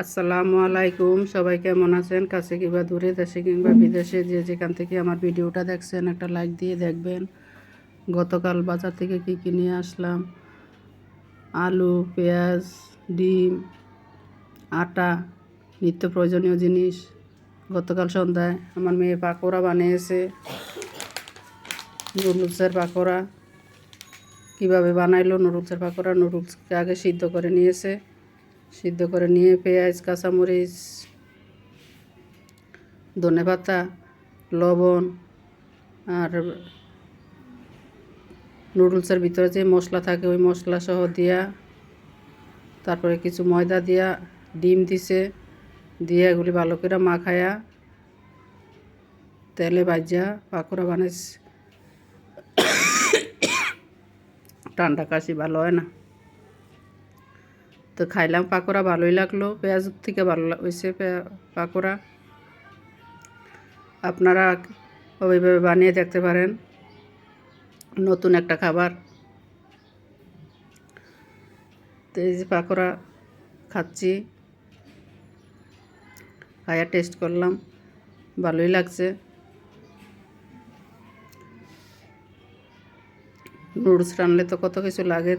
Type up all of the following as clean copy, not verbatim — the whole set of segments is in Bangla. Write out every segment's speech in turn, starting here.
আসসালামু আলাইকুম। সবাই কেমন আছেন? কাছে কিংবা দূরে, দেশে কিংবা বিদেশে, যে যেখান থেকে আমার ভিডিওটা দেখছেন একটা লাইক দিয়ে দেখবেন। গতকাল বাজার থেকে কী নিয়ে আসলাম: আলু, পেঁয়াজ, ডিম, আটা, নিত্য প্রয়োজনীয় জিনিস। গতকাল সন্ধ্যায় আমার মেয়ে পাকোড়া বানিয়েছে, নুডলসের পাকোড়া। কীভাবে বানাইলো নুডলসের পাকোড়া? নুডলসকে আগে সিদ্ধ করে নিয়েছে। সিদ্ধ করে নিয়ে পেঁয়াজ, কাঁচামরিচ, ধনেপাতা, লবণ আর নুডলসের ভিতরে যে মশলা থাকে ওই মশলা সহ দিয়া, তারপরে কিছু ময়দা দিয়া, ডিম দিছে, দিয়ে এগুলি ভালো করে মাখায়া তেলে ভাজা পাকোড়া বানাইছে। ঠান্ডা কাশি ভালো হয় না, তো খাইলাম পাকোড়া, ভালোই লাগলো। পেঁয়াজ থেকে ভালো হয়েছে পাকোড়া। আপনারা ওইভাবে বানিয়ে দেখতে পারেন, নতুন একটা খাবার। তো এই যে পাকোড়া খাচ্ছি, খাইয়া টেস্ট করলাম, ভালোই লাগছে। নুডলস রানলে তো কত কিছু লাগে,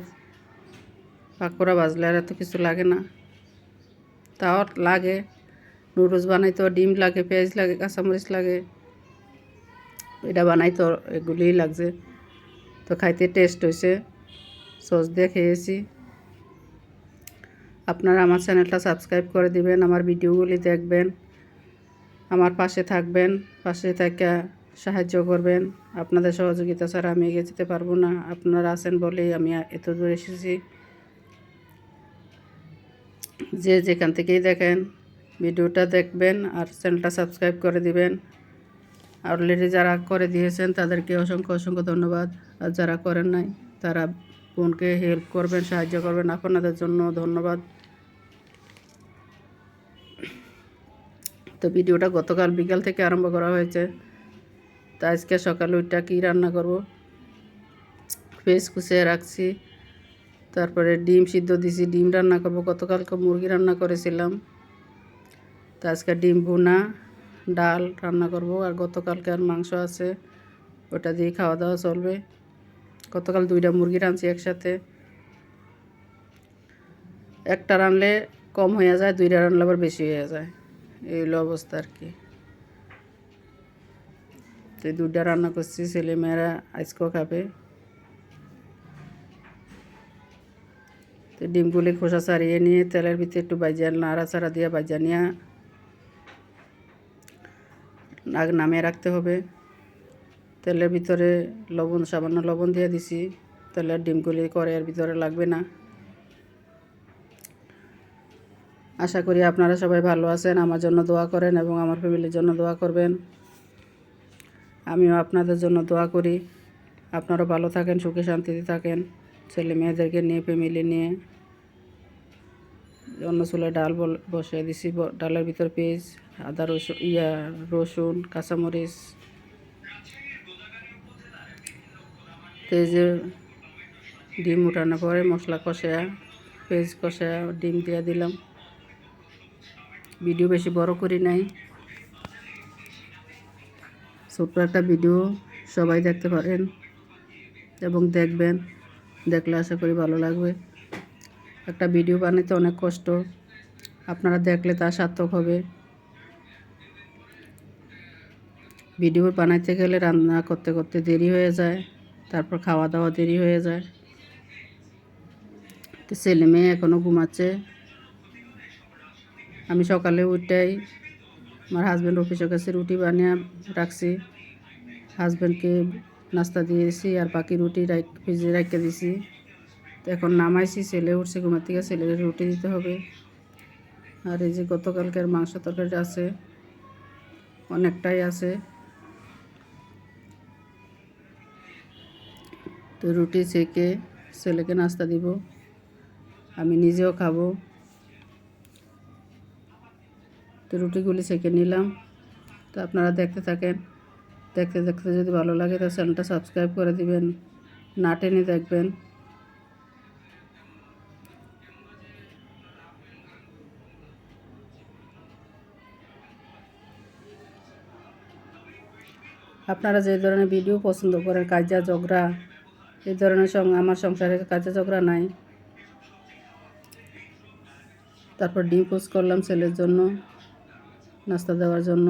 পাকোড়া ভাজলে আর এত কিছু লাগে না। তাও লাগে, নুডলস বানাইতে ডিম লাগে, পেঁয়াজ লাগে, কাঁচামরিচ লাগে, এটা বানাইতে এগুলিই লাগছে। তো খাইতে টেস্ট হয়েছে, সস দিয়ে খেয়েছি। আপনারা আমার চ্যানেলটা সাবস্ক্রাইব করে দিবেন, আমার ভিডিওগুলি দেখবেন, আমার পাশে থাকবেন, পাশে থেকে সাহায্য করবেন। আপনাদের সহযোগিতা ছাড়া আমি এগিয়ে যেতে পারবো না। আপনারা আছেন বলেই আমি এত দূর এসেছি। যে যেখান থেকেই দেখেন ভিডিওটা দেখবেন আর চ্যানেলটা সাবস্ক্রাইব করে দিবেন। অলরেডি যারা করে দিয়েছেন তাদেরকে অসংখ্য অসংখ্য ধন্যবাদ। আর যারা করেন নাই তারা বোনকে হেল্প করবেন, সাহায্য করবেন। আপনাদের জন্য ধন্যবাদ। তো ভিডিওটা গতকাল বিকাল থেকে আরম্ভ করা হয়েছে। তা আজকে সকালে ওইটা কী রান্না করব, পেঁয়াজ কুচিয়ে রাখছি, তারপরে ডিম সিদ্ধ দিছি, ডিম রান্না করব। গতকালকে মুরগি রান্না করেছিলাম, তো আজকে ডিম ভুনা, ডাল রান্না করব। আর গতকালকে আর মাংস আছে, ওটা দিয়ে খাওয়া দাওয়া চলবে। গতকাল 2টা মুরগি রাঁধছি একসাথে। একটা রানলে কম হয়ে যায়, 2টা রানলে আবার বেশি হয়ে যায়, এই হলো অবস্থা আর কি। তো 2টা রান্না করছি, ছেলেমেয়েরা আজকেও খাবে। তো ডিমগুলি খোসা ছাড়িয়ে নিয়ে তেলের ভিতরে একটু ভাজা নাড়াচাড়া দিয়ে ভাজা নিয়ে নামিয়ে রাখতে হবে। তেলের ভিতরে সামান্য লবণ দিয়ে দিছি, তেলের ডিমগুলি কড়াইয়ের ভিতরে লাগবে না। আশা করি আপনারা সবাই ভালো আছেন, আমার জন্য দোয়া করেন এবং আমার ফ্যামিলির জন্য দোয়া করবেন। আমিও আপনাদের জন্য দোয়া করি। আপনারাও ভালো থাকেন, সুখে শান্তিতে থাকেন, ছেলে মেয়েদেরকে নিয়ে, ফ্যামিলি নিয়ে। অন্য চুলায় ডাল বসিয়ে দিছি, ডালের ভিতর পেঁয়াজ, আদা, রসুন, কাঁচামরিচ, তো এই যে ডিম উঠানোর পরে মশলা কষায়া, পেঁয়াজ কষায়া ডিম দিয়ে দিলাম। ভিডিও বেশি বড় করি নাই, ছোট্ট একটা ভিডিও, সবাই দেখতে পারেন এবং দেখবেন। দেখলে আশা করি ভালো লাগবে। একটা ভিডিও বানাতে অনেক কষ্ট, আপনারা দেখলে তা সার্থক হবে। ভিডিও বানাইতে গেলে রান্না করতে করতে দেরি হয়ে যায়, তারপর খাওয়া দাওয়া দেরি হয়ে যায়। তো ছেলে মেয়ে এখনও ঘুমাচ্ছে। আমি সকালে উঠাই আমার হাজব্যান্ড অফিসের কাছে রুটি বানিয়ে রাখছি, হাজব্যান্ডকে নাস্তা দিয়েছি, আর বাকি রুটি ভিজিয়ে রেখে দিছি। তো এখন নামাইছি, ছেলে উঠছে ঘুমার থেকে, ছেলের রুটি দিতে হবে। আর এই যে গতকালকের মাংস তরকারি আছে, অনেকটাই আছে। তো রুটি সেকে ছেলেকে নাস্তা দিব, আমি নিজেও খাবো। তো রুটিগুলি সেকে নিলাম। তো আপনারা দেখতে থাকেন, দেখতে দেখতে যদি ভালো লাগে তো চ্যানেলটা সাবস্ক্রাইব করে দিবেন, না টেনে দেখবেন। আপনারা যে ধরনের ভিডিও পছন্দ করেন, কাজা ঝগড়া, এই ধরনের আমার সংসারে কাজা ঝগড়া নাই। তারপর ডিম পোস্ট করলাম ছেলের জন্য নাস্তা দেওয়ার জন্য।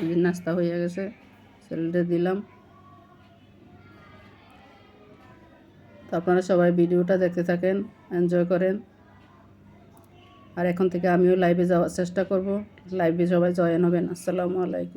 এই নাস্তা হয়ে গেছে, ছেলেদের দিলাম। তো আপনারা সবাই ভিডিওটা দেখতে থাকেন, এনজয় করেন। আর এখন থেকে আমিও লাইভে যাওয়ার চেষ্টা করব। লাইভে সবাই জয়েন হবেন। আসসালামু আলাইকুম।